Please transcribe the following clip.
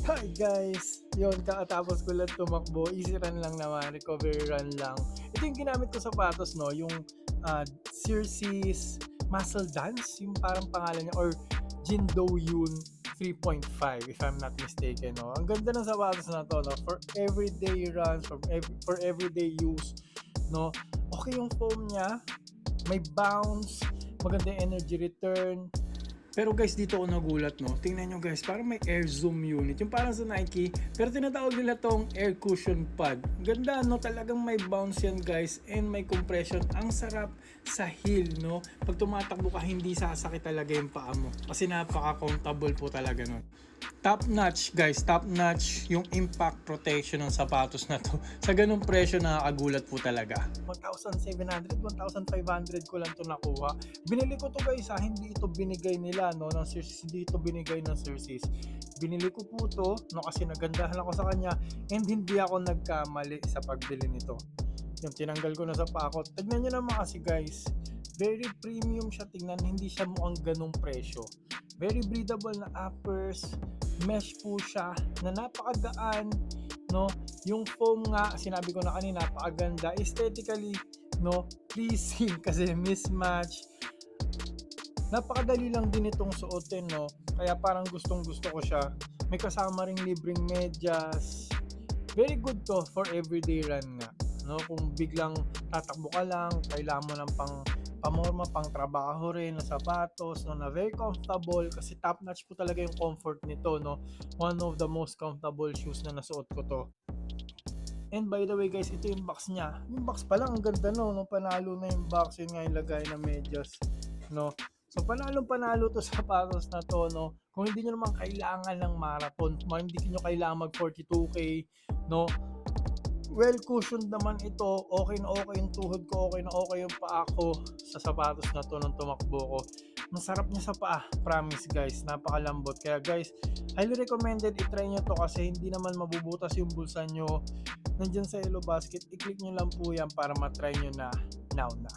Hi guys! Yun, kakatapos ko lang tumakbo, easy run lang naman, recovery run lang. Ito yung ginamit ko sapatos, no? Yung Circes Muscle Dance, yung parang pangalan niya, or Jindo Yun 3.5 if I'm not mistaken, no? Ang ganda ng sapatos na to, no? For everyday runs, for everyday use, no? Okay yung foam niya, may bounce, maganda yung energy return. Pero guys, dito ako nagulat, no? Tingnan nyo guys, parang may air zoom unit. Yung parang sa Nike, pero tinatawag nila tong air cushion pad. Ganda, no? Talagang may bounce yan guys, and may compression. Ang sarap sa heel, no? Pag tumatakbo ka, hindi sasakit talaga yung paa mo. Kasi napaka-comfortable po talaga nun. Top notch guys, top notch yung impact protection ng sapatos na to. Sa ganung presyo, nakakagulat po talaga. 1,700, 1,500 ko lang to nakuha. Binili ko to guys, hindi ito binigay nila, no, ng Circes, hindi ito binigay ng Circes. Binili ko po to, no, kasi nagandahan ako sa kanya, and hindi ako nagkamali sa pagbili nito. Yung tinanggal ko na sa pakot. Tignan nyo naman kasi guys, very premium siya tingnan, hindi siya mukhang ganung presyo. Very breathable na uppers, mesh po siya na napakagaan, no? Yung foam nga, sinabi ko na kanina, napakaganda. Aesthetically, no, pleasing kasi mismatch. Napakadali lang din itong suotin, no? Kaya parang gustong-gusto ko siya. May kasama ring libreng medyas. Very good to for everyday run nga, no? Kung biglang tatakbo ka lang, kailangan mo ng pamorma, pang trabaho rin na sapatos, no, na very comfortable kasi top notch po talaga yung comfort nito, no. One of the most comfortable shoes na nasuot ko to. And by the way guys, ito yung box niya. Yung box pa lang ang ganda, no, panalo na yung box. Yun nga yung lagay na medyas, no. So panalo to sa sapatos na to, no. Kung hindi nyo naman kailangan ng marathon, hindi nyo kailangan mag 42k, no, well cushioned naman ito, okay na okay yung tuhod ko, okay na okay yung paa ko sa sapatos na to nung tumakbo ko. Masarap niya sa paa, promise guys, napakalambot. Kaya guys, highly recommended, itry nyo to kasi hindi naman mabubutas yung bulsa nyo. Nandyan sa yellow basket, i-click nyo lang po yan para matry nyo na now na.